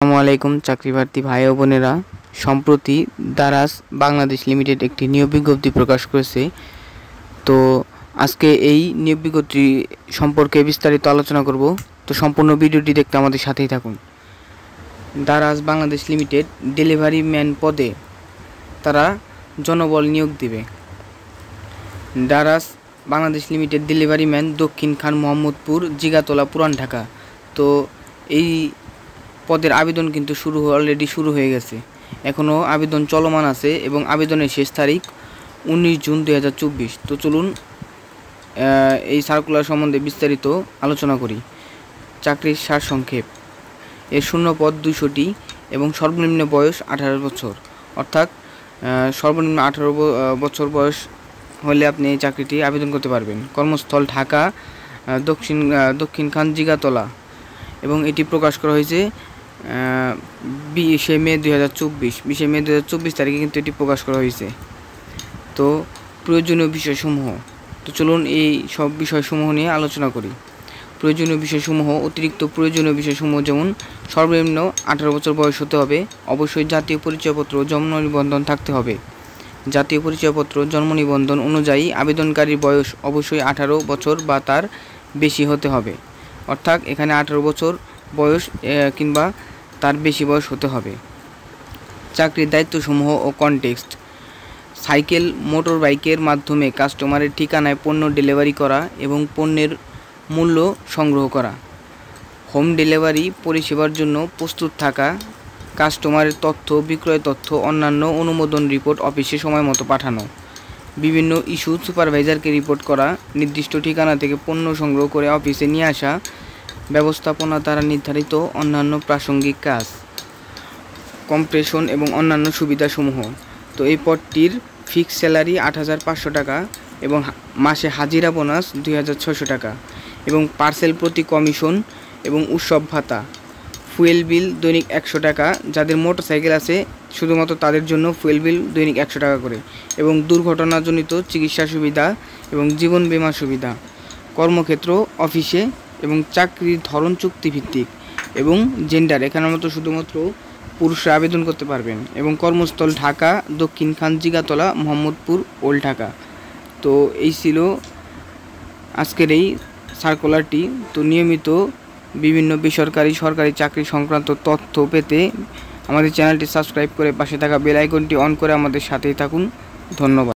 আসসালামু আলাইকুম চাকরি প্রার্থী ভাই ও বোনেরা, সম্প্রতি দারাজ বাংলাদেশ লিমিটেড একটি নিয়োগ বিজ্ঞপ্তি প্রকাশ করেছে। তো আজকে এই নিয়োগ বিজ্ঞপ্তি সম্পর্কে বিস্তারিত আলোচনা করব। তো সম্পূর্ণ ভিডিওটি দেখতে আমাদের সাথেই থাকুন। Daraz Bangladesh limited delivery man পদে তারা জনবল নিয়োগ দেবে। Daraz Bangladesh limited delivery man, দক্ষিণ খান মোহাম্মদপুর, জিগাতলা, পুরান ঢাকা। তো এই পদের আবেদন কিন্তু অলরেডি শুরু হয়ে গেছে, এখনও আবেদন চলমান আছে এবং আবেদনের শেষ তারিখ 19 জুন 2024। তো চলুন এই সার্কুলার সম্বন্ধে বিস্তারিত আলোচনা করি। চাকরির সারসংক্ষেপ: এর শূন্য পদ 200টি এবং সর্বনিম্ন বয়স 18 বছর, অর্থাৎ সর্বনিম্ন 18 বছর বয়স হলে আপনি এই চাকরিটি আবেদন করতে পারবেন। কর্মস্থল ঢাকা, দক্ষিণ খান, জিগাতলা, এবং এটি প্রকাশ করা হয়েছে 20 মে 2024 তারিখে কিন্তু এটি প্রকাশ করা হয়েছে। তো প্রয়োজনীয় বিষয়সমূহ, তো চলুন এই সব বিষয়সমূহ নিয়ে আলোচনা করি। প্রয়োজনীয় বিষয়সমূহ: অতিরিক্ত প্রয়োজনীয় বিষয়সমূহ যেমন সর্বনিম্ন 18 বছর বয়স হতে হবে, অবশ্যই জাতীয় পরিচয়পত্র, জন্ম নিবন্ধন থাকতে হবে। জাতীয় পরিচয়পত্র, জন্ম নিবন্ধন অনুযায়ী আবেদনকারীর বয়স অবশ্যই 18 বছর বা তার বেশি হতে হবে, অর্থাৎ এখানে 18 বছর বয়স কিংবা তার বেশি বয়স হতে হবে। চাকরির দায়িত্বসমূহ ও কনটেক্সট: সাইকেল, মোটর বাইকের মাধ্যমে কাস্টমারের ঠিকানায় পণ্য ডেলিভারি করা এবং পণ্যের মূল্য সংগ্রহ করা। হোম ডেলিভারি পরিষেবার জন্য প্রস্তুত থাকা। কাস্টমারের তথ্য, বিক্রয় তথ্য, অন্যান্য অনুমোদন রিপোর্ট অফিসে সময় মতো পাঠানো। বিভিন্ন ইস্যু সুপারভাইজারকে রিপোর্ট করা। নির্দিষ্ট ঠিকানা থেকে পণ্য সংগ্রহ করে অফিসে নিয়ে আসা। ব্যবস্থাপনা দ্বারা নির্ধারিত অন্যান্য প্রাসঙ্গিক কাজ। কম্প্রেশন এবং অন্যান্য সুবিধাসমূহ: তো এই পদটির ফিক্স স্যালারি 8,500 টাকা এবং মাসে হাজিরা বোনাস 2,600 টাকা এবং পার্সেল প্রতি কমিশন এবং উৎসব ভাতা। ফুয়েল বিল দৈনিক 100 টাকা। যাদের মোটরসাইকেল আছে শুধুমাত্র তাদের জন্য ফুয়েল বিল দৈনিক 100 টাকা করে, এবং দুর্ঘটনাজনিত চিকিৎসা সুবিধা এবং জীবন বীমা সুবিধা। কর্মক্ষেত্র অফিসে এবং চাকরির ধরন চুক্তিভিত্তিক এবং জেন্ডার, এখানের মতো শুধুমাত্র পুরুষরা আবেদন করতে পারবেন, এবং কর্মস্থল ঢাকা, দক্ষিণ খান, জিগাতলা, মোহাম্মদপুর, ওল্ড ঢাকা। তো এই ছিল আজকের এই সার্কুলারটি। তো নিয়মিত বিভিন্ন বেসরকারি, সরকারি চাকরি সংক্রান্ত তথ্য পেতে আমাদের চ্যানেলটি সাবস্ক্রাইব করে পাশে থাকা বেল আইকনটি অন করে আমাদের সাথেই থাকুন। ধন্যবাদ।